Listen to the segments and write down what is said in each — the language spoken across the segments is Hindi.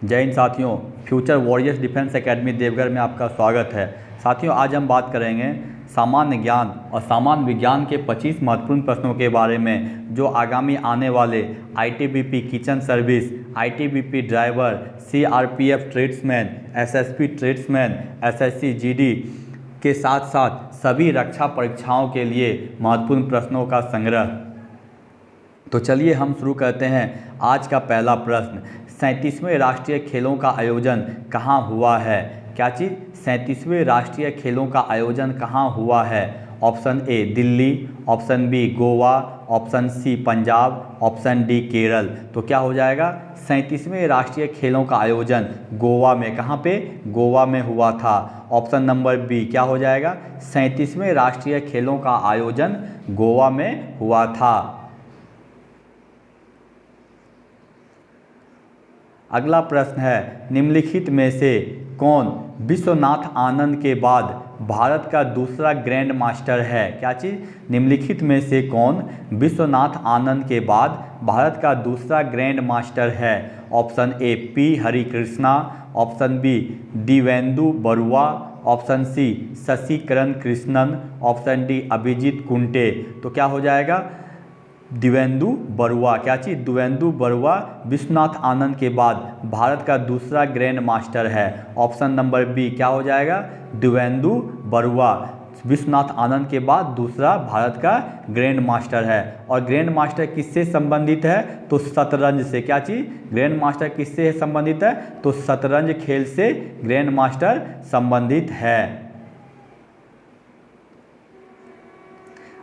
जय हिंद साथियों। Future warriors defence academy Deoghar में आपका स्वागत है। साथियों, आज हम बात करेंगे सामान्य ज्ञान और सामान्य विज्ञान के 25 महत्वपूर्ण प्रश्नों के बारे में जो आगामी आने वाले ITBP kitchen service, ITBP driver, CRPF tradesman, SSP tradesman, SSC GD के साथ साथ सभी रक्षा परीक्षाओं के लिए महत्वपूर्ण प्रश्नों का संग्रह। तो चलिए हम शुरू करते हैं। आज का पहला प्रश्न, 37वें राष्ट्रीय खेलों का आयोजन कहाँ हुआ है? क्या चीज़? 37वें राष्ट्रीय खेलों का आयोजन कहाँ हुआ है? Option A Delhi, option B Goa, option C Punjab, option D Kerala. तो क्या हो जाएगा? 37वें राष्ट्रीय खेलों का आयोजन गोवा में, कहाँ पे? गोवा में हुआ था। ऑप्शन नंबर बी क्या हो जाएगा? 37वें राष्ट्रीय खेलों का आयोजन गोवा में हुआ था। अगला प्रश्न है, निम्नलिखित में से कौन विश्वनाथ आनंद के बाद भारत का दूसरा ग्रैंड मास्टर है? क्या चीज़? निम्नलिखित में से कौन विश्वनाथ आनंद के बाद भारत का दूसरा ग्रैंड मास्टर है? Option A P Harikrishna, option B Dibyendu Barua, option C Sasikiran Krishnan, option D Abhijit Kunte. तो क्या हो जाएगा? दिवेंदु बरुआ। क्या चीज़? दिवेंदु बरुआ विश्वनाथ आनंद के बाद भारत का दूसरा ग्रैंड मास्टर है। ऑप्शन नंबर बी क्या हो जाएगा? दिवेंदु बरुआ विश्वनाथ आनंद के बाद दूसरा भारत का ग्रैंड मास्टर है। और ग्रैंड मास्टर किससे संबंधित है? तो शतरंज से। क्या चीज़? ग्रैंड मास्टर किससे संबंधित है? तो शतरंज खेल से ग्रैंड मास्टर संबंधित है।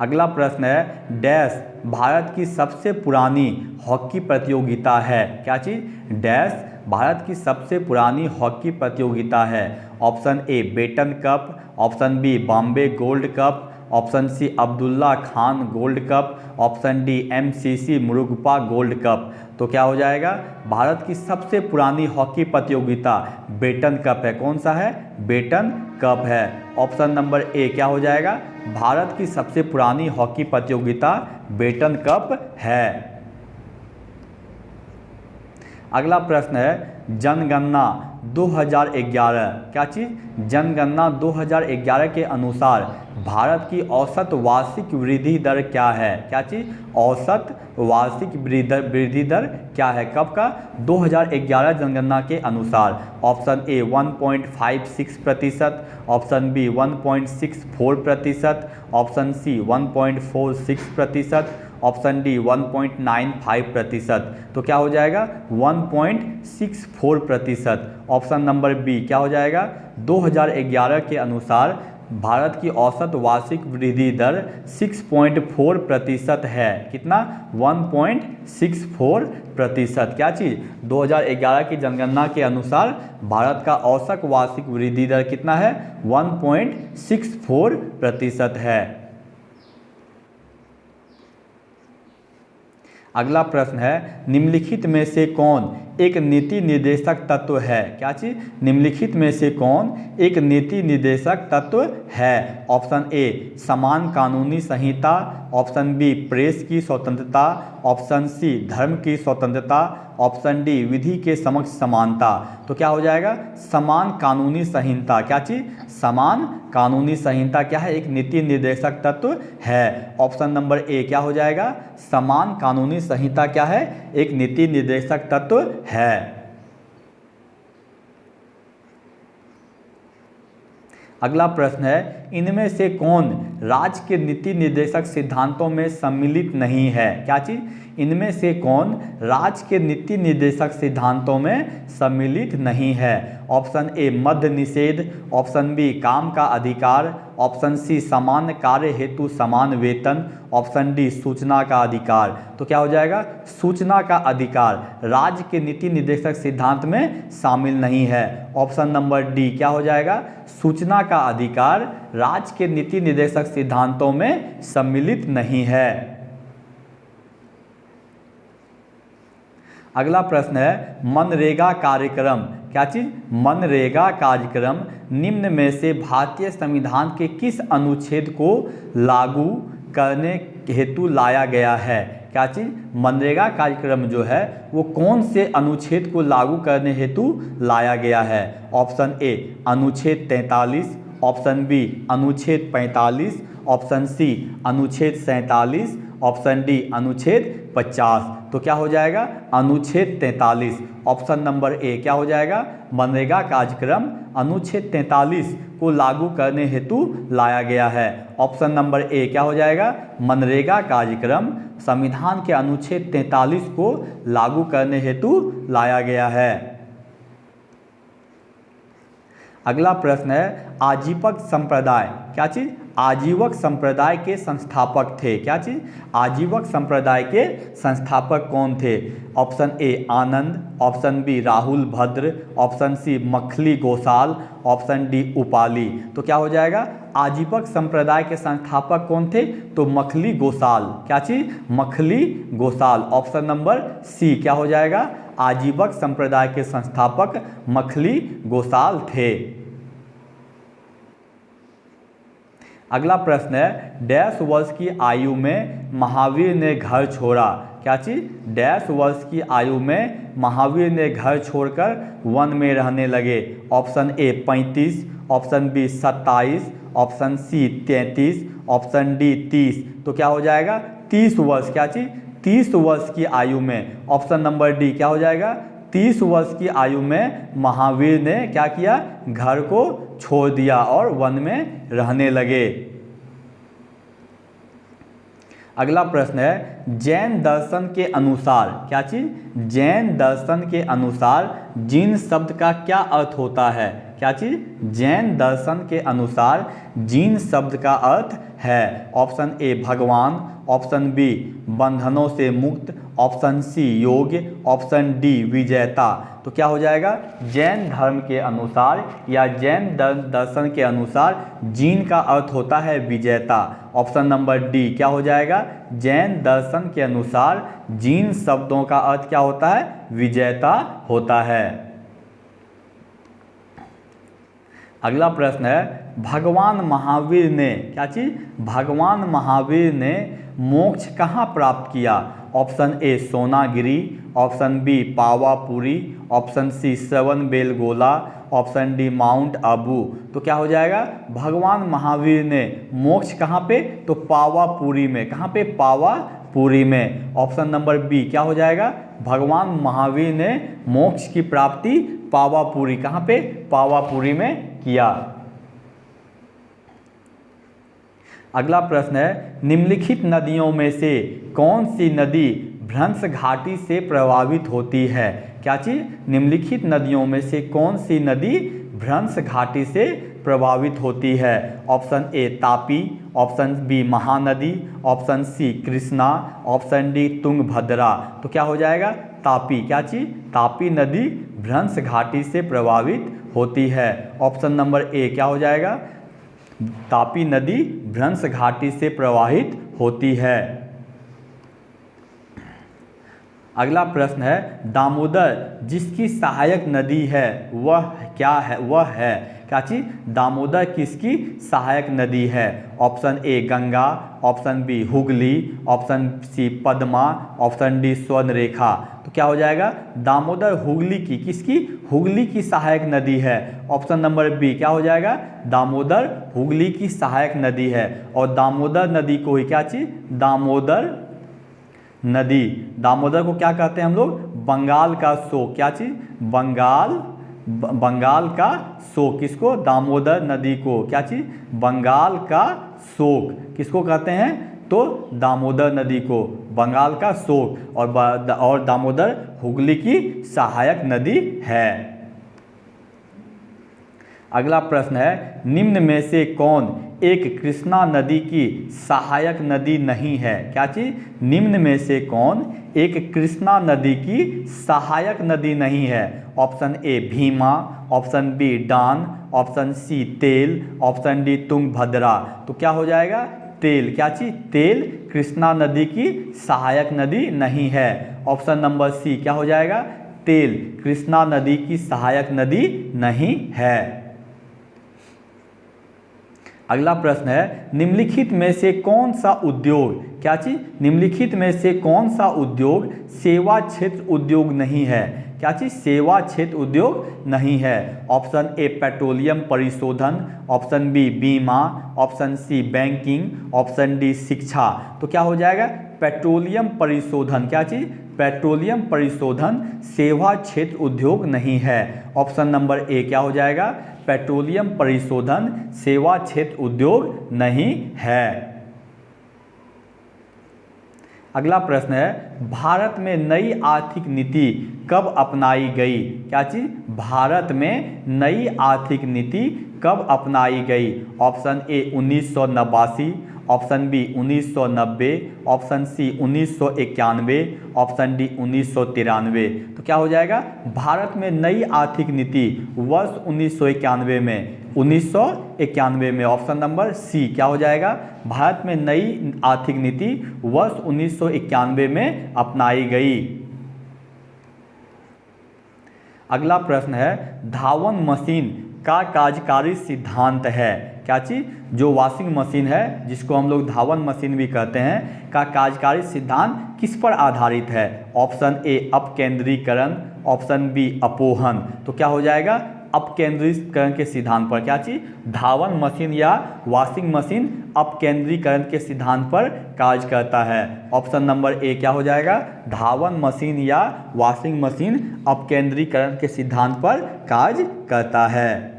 अगला प्रश्न है, डैश भारत की सबसे पुरानी हॉकी प्रतियोगिता है? क्या चीज़? डैश भारत की सबसे पुरानी हॉकी प्रतियोगिता है। Option A Beighton cup, option B Bombay gold cup, option C Abdullah Khan gold cup, option D MCC Murugappa gold cup. तो क्या हो जाएगा? भारत की सबसे पुरानी हॉकी प्रतियोगिता बेटन कप है। कौन सा है? बेटन कप है। ऑप्शन नंबर ए क्या हो जाएगा? भारत की सबसे पुरानी हॉकी प्रतियोगिता बेटन कप है। अगला प्रश्न है, जनगणना 2011। क्या चीज़? जनगणना 2011 के अनुसार भारत की औसत वार्षिक वृद्धि दर क्या है? क्या चीज़? औसत वार्षिक वृद्धि दर क्या है? कब का? 2011 जनगणना के अनुसार। Option A 1.56%, option B 1.64%, option C 1.46%, option D 1.95%। तो क्या हो जाएगा? 1.64%। ऑप्शन नंबर बी क्या हो जाएगा? 2011 के अनुसार भारत की औसत वार्षिक वृद्धि दर 6.4% है। कितना? 1.64%। क्या चीज़? 2011 की जनगणना के अनुसार भारत का औसत वार्षिक वृद्धि दर कितना है? 1.64% है। अगला प्रश्न है, निम्नलिखित में से कौन एक नीति निर्देशक तत्व है? क्या चीज़? निम्नलिखित में से कौन एक नीति निर्देशक तत्व है? ऑप्शन ए समान कानूनी संहिता, ऑप्शन बी प्रेस की स्वतंत्रता, ऑप्शन सी धर्म की स्वतंत्रता, ऑप्शन डी विधि के समक्ष समानता। तो क्या हो जाएगा? समान कानूनी संहिता। क्या चीज़? समान कानूनी संहिता क्या है? एक नीति निर्देशक तत्व है। ऑप्शन नंबर ए क्या हो जाएगा? समान कानूनी संहिता क्या है? एक नीति निर्देशक तत्व है। अगला प्रश्न है, इनमें से कौन राज्य के नीति निर्देशक सिद्धांतों में सम्मिलित नहीं है? क्या चीज़? इनमें से कौन राज्य के नीति निर्देशक सिद्धांतों में सम्मिलित नहीं है? ऑप्शन ए मद्य निषेध, ऑप्शन बी काम का अधिकार, ऑप्शन सी समान कार्य हेतु समान वेतन, ऑप्शन डी सूचना का अधिकार। तो क्या हो जाएगा? सूचना का अधिकार राज्य के नीति निर्देशक सिद्धांत में शामिल नहीं है। ऑप्शन नंबर डी क्या हो जाएगा? सूचना का अधिकार राज्य के नीति निर्देशक सिद्धांतों में सम्मिलित नहीं है। अगला प्रश्न है, मनरेगा कार्यक्रम। क्या चीज़? मनरेगा कार्यक्रम निम्न में से भारतीय संविधान के किस अनुच्छेद को लागू करने हेतु लाया गया है? क्या चीज़? मनरेगा कार्यक्रम जो है वो कौन से अनुच्छेद को लागू करने हेतु लाया गया है? ऑप्शन ए अनुच्छेद 43, ऑप्शन बी अनुच्छेद 45, ऑप्शन सी अनुच्छेद 47, ऑप्शन डी अनुच्छेद 50। तो क्या हो जाएगा? अनुच्छेद 43। ऑप्शन नंबर ए क्या हो जाएगा? मनरेगा कार्यक्रम अनुच्छेद 43 को लागू करने हेतु लाया गया है। ऑप्शन नंबर ए क्या हो जाएगा? मनरेगा कार्यक्रम संविधान के अनुच्छेद 43 को लागू करने हेतु लाया गया है। अगला प्रश्न है आजीवक संप्रदाय, क्या चीज़? आजीवक संप्रदाय के संस्थापक थे, क्या चीज़? आजीवक संप्रदाय के संस्थापक कौन थे? Option A Anand, option B Rahul Bhadra, option C Makkhali Gosal, option D Upali. तो क्या हो जाएगा? आजीवक संप्रदाय के संस्थापक कौन थे? तो मखली गोसाल, क्या चीज़? Makkhali Gosal. Option number C क्या हो जाएगा? आजीवक संप्रदाय के संस्थापक मखली गोसाल थे। अगला प्रश्न है डैश वर्ष की आयु में महावीर ने घर छोड़ा, क्या चीज़? डैश वर्ष की आयु में महावीर ने घर छोड़कर वन में रहने लगे। Option A 35, option B 27, option C 33, option D 30। तो क्या हो जाएगा? 30 वर्ष, क्या चीज़? 30 वर्ष की आयु में। ऑप्शन नंबर डी क्या हो जाएगा? 30 वर्ष की आयु में महावीर ने क्या किया? घर को छोड़ दिया और वन में रहने लगे। अगला प्रश्न है जैन दर्शन के अनुसार, क्या चीज़? जैन दर्शन के अनुसार जीन शब्द का क्या अर्थ होता है? क्या चीज़? जैन दर्शन के अनुसार जीन शब्द का अर्थ है। ऑप्शन ए भगवान, ऑप्शन बी बंधनों से मुक्त, ऑप्शन सी योग्य, ऑप्शन डी विजेता। तो क्या हो जाएगा? जैन धर्म के अनुसार या जैन दर्शन के अनुसार जीन का अर्थ होता है विजेता। ऑप्शन नंबर डी क्या हो जाएगा? जैन दर्शन के अनुसार जीन शब्दों का अर्थ क्या होता है? विजेता होता है। अगला प्रश्न है भगवान महावीर ने, क्या चीज़? भगवान महावीर ने मोक्ष कहाँ प्राप्त किया? Option A Sonagiri, option B Pawapuri, option C Shravanabelagola, option D mount Abu. तो क्या हो जाएगा? भगवान महावीर ने मोक्ष कहाँ पे? तो पावापुरी में। कहाँ पे? पावापुरी में। ऑप्शन नंबर बी क्या हो जाएगा? भगवान महावीर ने मोक्ष की प्राप्ति पावापुरी, कहाँ पे? पावापुरी में किया। अगला प्रश्न है निम्नलिखित नदियों में से कौन सी नदी भ्रंश घाटी से प्रभावित होती है? क्या चीज़? निम्नलिखित नदियों में से कौन सी नदी भ्रंश घाटी से प्रभावित होती है? Option A Tapi, option B Mahanadi, option C Krishna, option D Tungabhadra. तो क्या हो जाएगा? तापी, क्या चीज़? तापी नदी भ्रंश घाटी से प्रभावित होती है। ऑप्शन नंबर ए क्या हो जाएगा? तापी नदी भ्रंश घाटी से प्रवाहित होती है। अगला प्रश्न है दामोदर जिसकी सहायक नदी है वह क्या है? वह है, क्या चीज़? दामोदर किसकी सहायक नदी है? Option A Ganga, option B Hooghly, option C Padma, option D Subarnarekha. तो क्या हो जाएगा? दामोदर हुगली की, किसकी? हुगली की सहायक नदी है। ऑप्शन नंबर बी क्या हो जाएगा? दामोदर हुगली की सहायक नदी है। और दामोदर नदी को ही क्या चीज़? दामोदर नदी। दामोदर को क्या कहते हैं हम लोग? बंगाल का शोक, क्या चीज़? बंगाल का शोक। किसको? दामोदर नदी को। क्या चीज़? बंगाल का शोक। किसको कहते हैं? तो दामोदर नदी को बंगाल का शोक। और दामोदर हुगली की सहायक नदी है। अगला प्रश्न है निम्न में से कौन एक कृष्णा नदी की सहायक नदी नहीं है? क्या चीज़? निम्न में से कौन एक कृष्णा नदी की सहायक नदी नहीं है? Option A Bhima, option B Don, option C Tel, option D Tungabhadra. तो क्या हो जाएगा? तेल। क्या चीज़? तेल कृष्णा नदी की सहायक नदी नहीं है। ऑप्शन नंबर सी क्या हो जाएगा? तेल कृष्णा नदी की सहायक नदी नहीं है। अगला प्रश्न है, निम्नलिखित में से कौन सा उद्योग, क्या चीज, निम्नलिखित में से कौन सा उद्योग सेवा क्षेत्र उद्योग नहीं है, क्या चीज, सेवा क्षेत्र उद्योग नहीं है। ऑप्शन ए पेट्रोलियम परिशोधन, ऑप्शन बी बीमा, option C banking, option D शिक्षा। तो क्या हो जाएगा, पेट्रोलियम परिशोधन, क्या चीज, पेट्रोलियम परिशोधन सेवा क्षेत्र उद्योग नहीं है। ऑप्शन नंबर ए क्या हो जाएगा, पेट्रोलियम परिशोधन सेवा क्षेत्र उद्योग नहीं है। अगला प्रश्न है, भारत में नई आर्थिक नीति कब अपनाई गई, क्या चीज, भारत में नई आर्थिक नीति कब अपनाई गई। Option A 1989, option B 1990, option C 1991, option D 1993। तो क्या हो जाएगा, भारत में नई आर्थिक नीति वर्ष 1991 में, ऑप्शन नंबर सी क्या हो जाएगा, भारत में नई आर्थिक नीति वर्ष 1991 में अपनाई गई। अगला प्रश्न है, धावन मशीन का कार्यकारी सिद्धांत है, क्या चीज, जो वॉशिंग मशीन है जिसको हम लोग धावन मशीन भी कहते हैं, का कार्यकारी सिद्धांत किस पर आधारित है। ऑप्शन ए अपकेंद्रीकरण, ऑप्शन बी अपोहन। तो क्या हो जाएगा, अपकेंद्रीकरण के सिद्धांत पर, क्या चीज, धावन मशीन या वॉशिंग मशीन अपकेंद्रीकरण के सिद्धांत पर कार्य करता है। ऑप्शन नंबर ए क्या हो जाएगा, धावन मशीन या वॉशिंग मशीन अपकेंद्रीकरण के सिद्धांत पर कार्य करता है।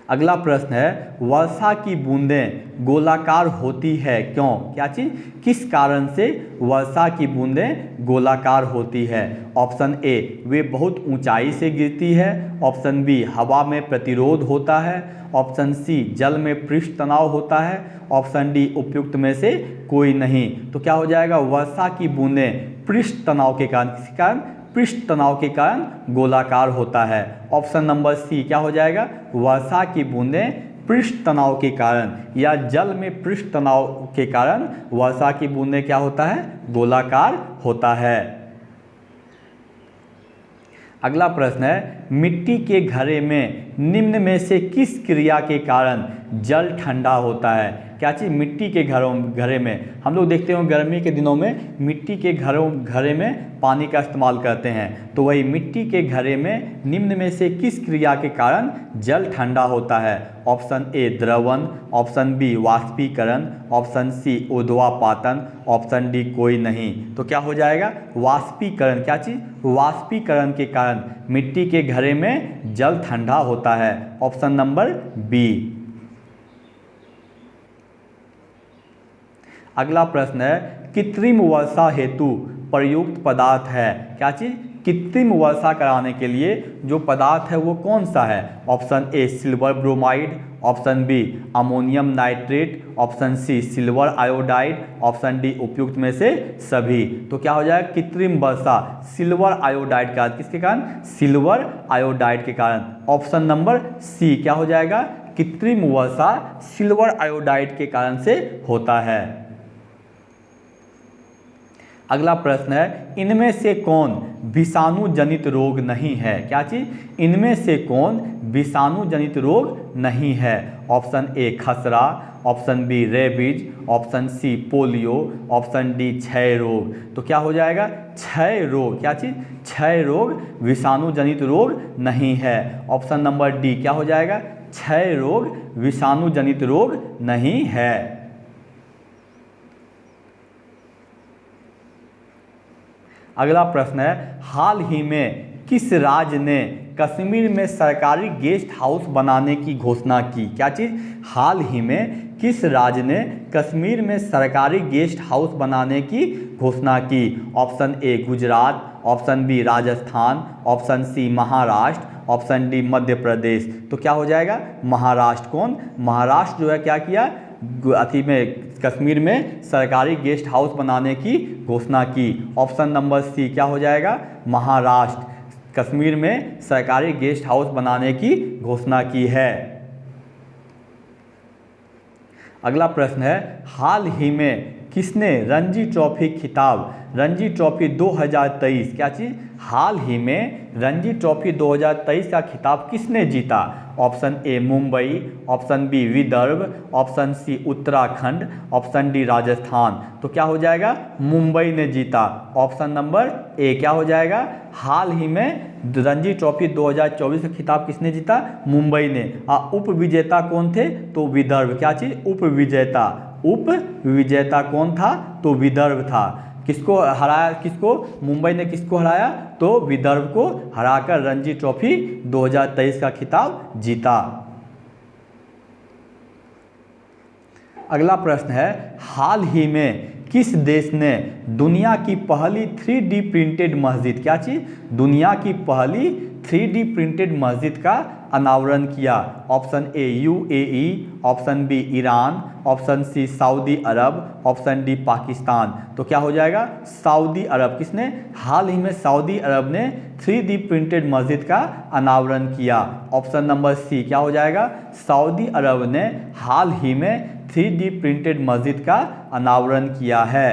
अगला प्रश्न है, वर्षा की बूंदें गोलाकार होती है क्यों, क्या चीज, किस कारण से वर्षा की बूंदें गोलाकार होती है। ऑप्शन ए वे बहुत ऊंचाई से गिरती है, ऑप्शन बी हवा में प्रतिरोध होता है, ऑप्शन सी जल में पृष्ठ तनाव होता है, ऑप्शन डी उपयुक्त में से कोई नहीं। तो क्या हो जाएगा, वर्षा की बूंदें पृष्ठ तनाव के कारण, किस कारण, पृष्ठ तनाव के कारण गोलाकार होता है। ऑप्शन नंबर सी क्या हो जाएगा, वर्षा की बूंदें पृष्ठ तनाव के कारण या जल में पृष्ठ तनाव के कारण वर्षा की बूंदें क्या होता है, गोलाकार होता है। अगला प्रश्न है, मिट्टी के घड़े में निम्न में से किस क्रिया के कारण जल ठंडा होता है, क्या चीज़, मिट्टी के घड़े में हम लोग देखते हैं गर्मी के दिनों में मिट्टी के घड़े में पानी का इस्तेमाल करते हैं। तो वही मिट्टी के घड़े में निम्न में से किस क्रिया के कारण जल ठंडा होता है। ऑप्शन ए द्रवण, ऑप्शन बी वाष्पीकरण, ऑप्शन सी ऊर्ध्वापातन, ऑप्शन डी कोई नहीं। तो क्या हो जाएगा, वाष्पीकरण, क्या चीज़, वाष्पीकरण के कारण मिट्टी के घड़े में जल ठंडा होता है। Option number B. अगला प्रश्न है, कृत्रिम वर्षा हेतु प्रयुक्त पदार्थ है, क्या चीज़, कृत्रिम वर्षा कराने के लिए जो पदार्थ है वो कौन सा है। Option A silver bromide, option B ammonium nitrate, option C silver iodide, option D उपयुक्त में से सभी। तो क्या हो जाएगा, कृत्रिम वर्षा सिल्वर आयोडाइड का, किसके कारण, सिल्वर आयोडाइड के कारण। ऑप्शन नंबर सी क्या हो जाएगा, कृत्रिम वर्षा सिल्वर आयोडाइड के कारण से होता है। अगला प्रश्न है, इनमें से कौन विषाणु जनित रोग नहीं है, क्या चीज़, इनमें से कौन विषाणु जनित रोग नहीं है। ऑप्शन ए खसरा, option B rabies, option C polio, option D क्षय रोग। तो क्या हो जाएगा, क्षय रोग, क्या चीज़, क्षय रोग विषाणु जनित रोग नहीं है। ऑप्शन नंबर डी क्या हो जाएगा, क्षय रोग विषाणु जनित रोग नहीं है। अगला प्रश्न है, हाल ही में किस राज्य ने कश्मीर में सरकारी गेस्ट हाउस बनाने की घोषणा की, क्या चीज़, हाल ही में किस राज्य ने कश्मीर में सरकारी गेस्ट हाउस बनाने की घोषणा की। Option A Gujarat, option B Rajasthan, option C Maharashtra, option D Madhya Pradesh. तो क्या हो जाएगा, महाराष्ट्र। कौन, महाराष्ट्र जो है क्या किया, अथी में कश्मीर में सरकारी गेस्ट हाउस बनाने की घोषणा की। ऑप्शन नंबर सी क्या हो जाएगा, महाराष्ट्र कश्मीर में सरकारी गेस्ट हाउस बनाने की घोषणा की है। अगला प्रश्न है, हाल ही में किसने रणजी ट्रॉफी खिताब, रणजी ट्रॉफी 2023, क्या चीज़, हाल ही में रणजी ट्रॉफी 2023 का खिताब किसने जीता? Option A Mumbai, option B Vidarbha, option C Uttarakhand, option D Rajasthan. तो क्या हो जाएगा, मुंबई ने जीता। ऑप्शन नंबर ए क्या हो जाएगा, हाल ही में रणजी ट्रॉफी 2024 का खिताब किसने जीता? मुंबई ने। उप विजेता कौन थे? तो विदर्भ, क्या चीज़, उप विजेता। उप विजेता कौन था? तो विदर्भ था। किसको हराया, किसको, मुंबई ने किसको हराया? तो विदर्भ को हराकर रणजी ट्रॉफी 2023 का खिताब जीता। अगला प्रश्न है, हाल ही में किस देश ने दुनिया की पहली 3D प्रिंटेड मस्जिद, क्या चीज़, दुनिया की पहली 3D प्रिंटेड मस्जिद का अनावरण किया? Option A UAE, option B Iran, option C Saudi Arabia, option D Pakistan. तो क्या हो जाएगा, सऊदी अरब। किसने? हाल ही में सऊदी अरब ने 3D प्रिंटेड मस्जिद का अनावरण किया। ऑप्शन नंबर सी क्या हो जाएगा, सऊदी अरब ने हाल ही में 3D प्रिंटेड मस्जिद का अनावरण किया है।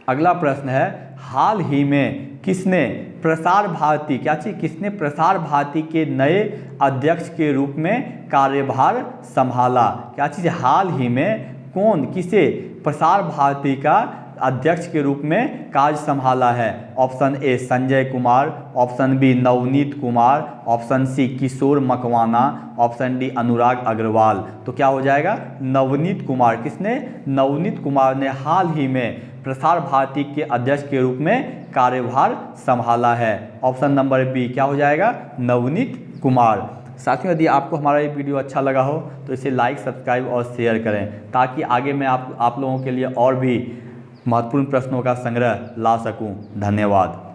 अगला प्रश्न है, हाल ही में किसने प्रसार भारती, क्या चीज़, किसने प्रसार भारती के नए अध्यक्ष के रूप में कार्यभार संभाला? क्या चीज़, हाल ही में कौन, किसे प्रसार भारती का अध्यक्ष के रूप में कार्य संभाला है? Option A Sanjay Kumar, option B Navneet Kumar, option C Kishore Makwana, option D Anurag Agarwal. तो क्या हो जाएगा, नवनीत कुमार। किसने? नवनीत कुमार ने हाल ही में प्रसार भारती के अध्यक्ष के रूप में कार्यभार संभाला है। ऑप्शन नंबर बी क्या हो जाएगा, नवनीत कुमार। साथियों, यदि आपको हमारा ये वीडियो अच्छा लगा हो तो इसे लाइक, सब्सक्राइब और शेयर करें, ताकि आगे मैं आप लोगों के लिए और भी महत्वपूर्ण प्रश्नों का संग्रह ला सकूं। धन्यवाद।